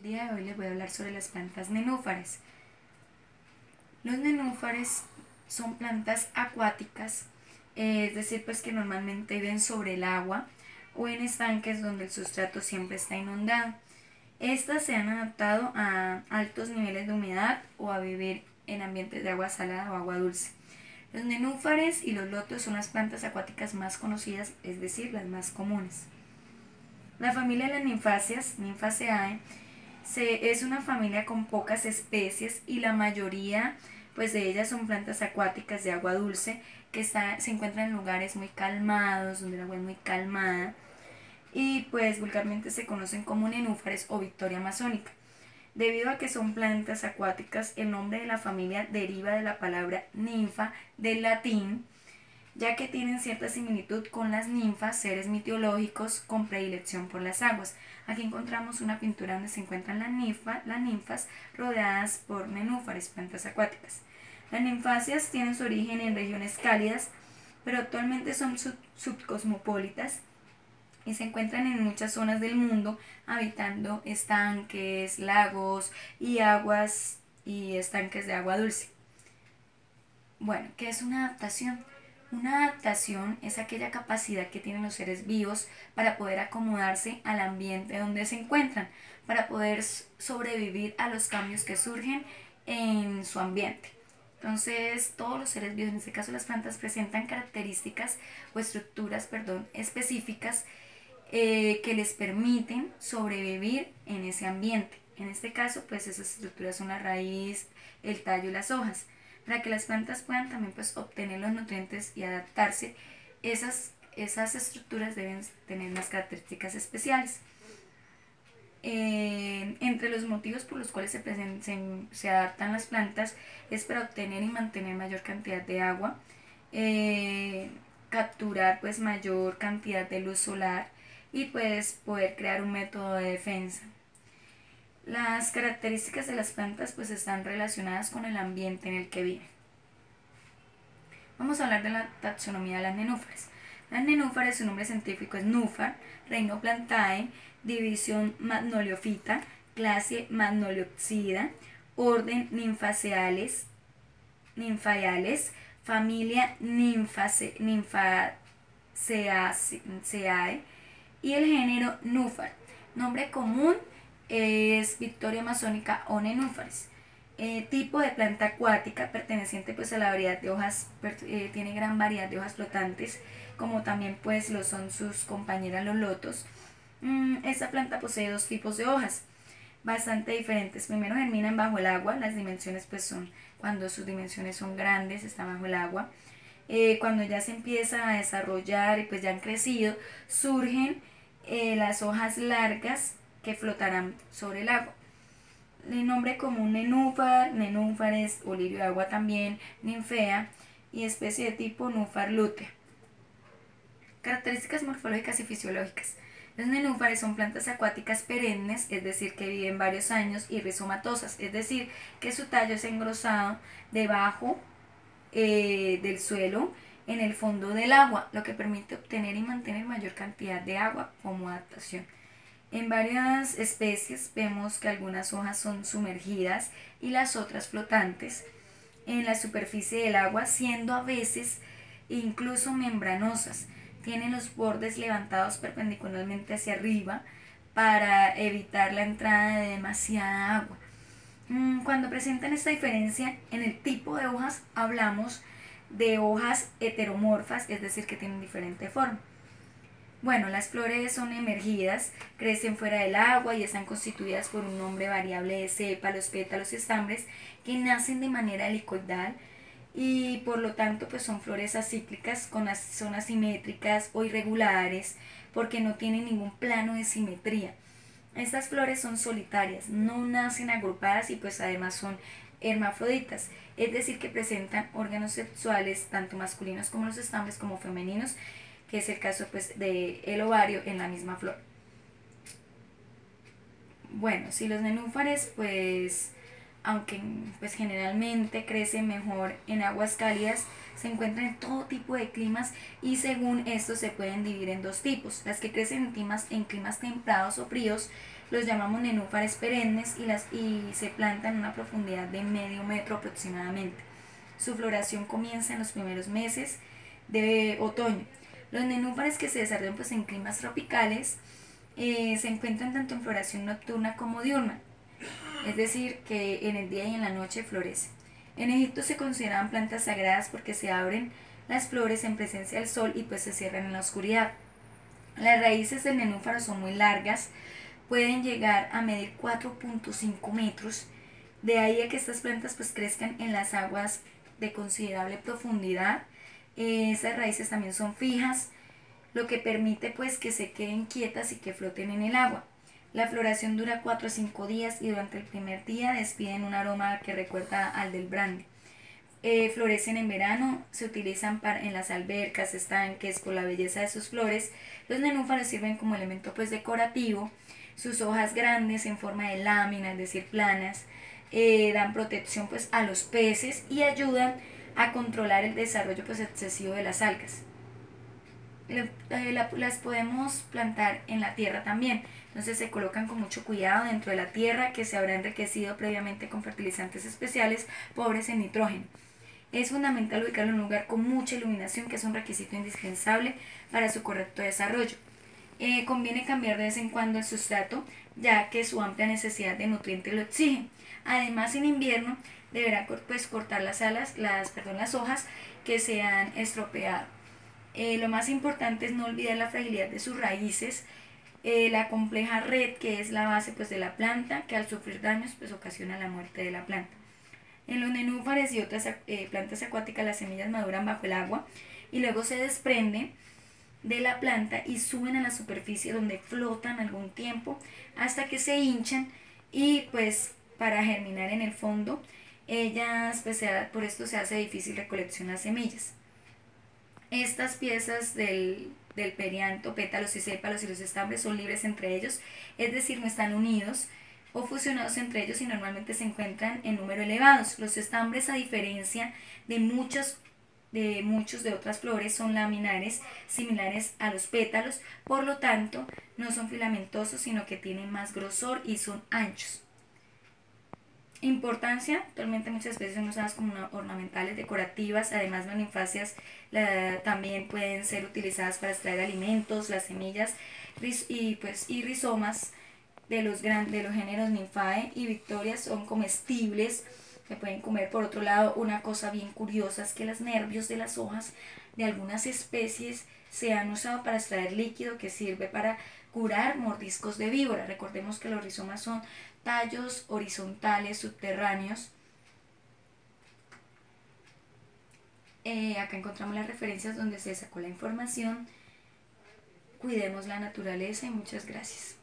El día de hoy les voy a hablar sobre las plantas nenúfares. Los nenúfares son plantas acuáticas, es decir, pues que normalmente viven sobre el agua o en estanques donde el sustrato siempre está inundado. Estas se han adaptado a altos niveles de humedad o a vivir en ambientes de agua salada o agua dulce. Los nenúfares y los lotos son las plantas acuáticas más conocidas, es decir, las más comunes. La familia de las ninfáceas, Nymphaceae, es una familia con pocas especies y la mayoría pues de ellas son plantas acuáticas de agua dulce que se encuentran en lugares muy calmados, donde el agua es muy calmada y pues vulgarmente se conocen como nenúfares o victoria amazónica. Debido a que son plantas acuáticas, el nombre de la familia deriva de la palabra ninfa del latín, ya que tienen cierta similitud con las ninfas, seres mitológicos con predilección por las aguas. Aquí encontramos una pintura donde se encuentran las ninfas rodeadas por nenúfares, plantas acuáticas. Las ninfáceas tienen su origen en regiones cálidas, pero actualmente son subcosmopolitas y se encuentran en muchas zonas del mundo, habitando estanques, lagos y aguas y estanques de agua dulce. Bueno, ¿qué es una adaptación? Una adaptación es aquella capacidad que tienen los seres vivos para poder acomodarse al ambiente donde se encuentran, para poder sobrevivir a los cambios que surgen en su ambiente. Entonces, todos los seres vivos, en este caso las plantas, presentan características o estructuras, específicas que les permiten sobrevivir en ese ambiente. En este caso, pues esas estructuras son la raíz, el tallo y las hojas. Para que las plantas puedan también pues obtener los nutrientes y adaptarse, esas estructuras deben tener unas características especiales. Entre los motivos por los cuales se adaptan las plantas es para obtener y mantener mayor cantidad de agua, capturar pues mayor cantidad de luz solar y pues poder crear un método de defensa. Las características de las plantas pues están relacionadas con el ambiente en el que viven. Vamos a hablar de la taxonomía de las nenúfares. Las nenúfares, su nombre científico es Nuphar, reino Plantae, división Magnoliophyta, clase Magnoliopsida, orden Nymphaceales, familia Nymphaceae y el género Nuphar. Nombre común es Victoria amazónica o nenúfares. Tipo de planta acuática perteneciente pues a la variedad de hojas, tiene gran variedad de hojas flotantes, como también pues lo son sus compañeras los lotos. Esta planta posee dos tipos de hojas bastante diferentes. Primero germinan bajo el agua, las dimensiones pues son cuando sus dimensiones son grandes, están bajo el agua. Cuando ya se empieza a desarrollar y pues ya han crecido, surgen las hojas largas que flotarán sobre el agua. El nombre común nenúfar, nenúfares o lirio de agua también, ninfea y especie de tipo Nuphar lutea. Características morfológicas y fisiológicas. Los nenúfares son plantas acuáticas perennes, es decir, que viven varios años, y rizomatosas, es decir, que su tallo es engrosado debajo del suelo en el fondo del agua, lo que permite obtener y mantener mayor cantidad de agua como adaptación. En varias especies vemos que algunas hojas son sumergidas y las otras flotantes en la superficie del agua, siendo a veces incluso membranosas. Tienen los bordes levantados perpendicularmente hacia arriba para evitar la entrada de demasiada agua. Cuando presentan esta diferencia en el tipo de hojas, hablamos de hojas heteromorfas, es decir, que tienen diferente forma. Bueno, las flores son emergidas, crecen fuera del agua y están constituidas por un nombre variable de sépalos, pétalos y estambres que nacen de manera helicoidal y por lo tanto pues son flores acíclicas, son asimétricas o irregulares porque no tienen ningún plano de simetría. Estas flores son solitarias, no nacen agrupadas y pues además son hermafroditas, es decir que presentan órganos sexuales tanto masculinos como los estambres como femeninos, que es el caso pues del ovario en la misma flor. Bueno, si los nenúfares pues aunque pues generalmente crecen mejor en aguas cálidas, se encuentran en todo tipo de climas y según esto se pueden dividir en dos tipos: las que crecen en climas templados o fríos, Los llamamos nenúfares perennes y se plantan a una profundidad de medio metro aproximadamente. Su floración comienza en los primeros meses de otoño. Los nenúfares que se desarrollan pues, en climas tropicales se encuentran tanto en floración nocturna como diurna, es decir, que en el día y en la noche florecen. En Egipto se consideraban plantas sagradas porque se abren las flores en presencia del sol y pues se cierran en la oscuridad. Las raíces del nenúfaro son muy largas, pueden llegar a medir 4.5 metros, de ahí a que estas plantas pues crezcan en las aguas de considerable profundidad. Esas raíces también son fijas, lo que permite pues que se queden quietas y que floten en el agua. La floración dura 4 a 5 días y durante el primer día despiden un aroma que recuerda al del brandy. Florecen en verano, se utilizan en las albercas, estanques, por la belleza de sus flores. Los nenúfares sirven como elemento pues decorativo. Sus hojas grandes en forma de lámina, es decir, planas, dan protección pues a los peces y ayudan a controlar el desarrollo pues excesivo de las algas. Las podemos plantar en la tierra también. Entonces se colocan con mucho cuidado dentro de la tierra que se habrá enriquecido previamente con fertilizantes especiales pobres en nitrógeno. Es fundamental ubicarlo en un lugar con mucha iluminación, que es un requisito indispensable para su correcto desarrollo. Conviene cambiar de vez en cuando el sustrato, ya que su amplia necesidad de nutrientes lo exige. Además, en invierno deberá pues, cortar las hojas que se han estropeado. Lo más importante es no olvidar la fragilidad de sus raíces, la compleja red que es la base pues, de la planta, que al sufrir daños pues, ocasiona la muerte de la planta. En los nenúfares y otras plantas acuáticas las semillas maduran bajo el agua y luego se desprenden de la planta y suben a la superficie donde flotan algún tiempo hasta que se hinchan y pues para germinar en el fondo ellas pues por esto se hace difícil recoleccionar semillas. Estas piezas del perianto, pétalos y sépalos y los estambres son libres entre ellos, es decir, no están unidos o fusionados entre ellos y normalmente se encuentran en número elevados. Los estambres, a diferencia de muchos de otras flores, son laminares similares a los pétalos, por lo tanto no son filamentosos sino que tienen más grosor y son anchos. Importancia: actualmente muchas veces son usadas como ornamentales, decorativas. Además, las ninfáceas también pueden ser utilizadas para extraer alimentos. Las semillas y rizomas de los géneros Nymphaea y Victoria son comestibles, se pueden comer. Por otro lado, una cosa bien curiosa es que los nervios de las hojas de algunas especies se han usado para extraer líquido que sirve para curar mordiscos de víbora. Recordemos que los rizomas son tallos horizontales subterráneos. Acá encontramos las referencias donde se sacó la información. Cuidemos la naturaleza y muchas gracias.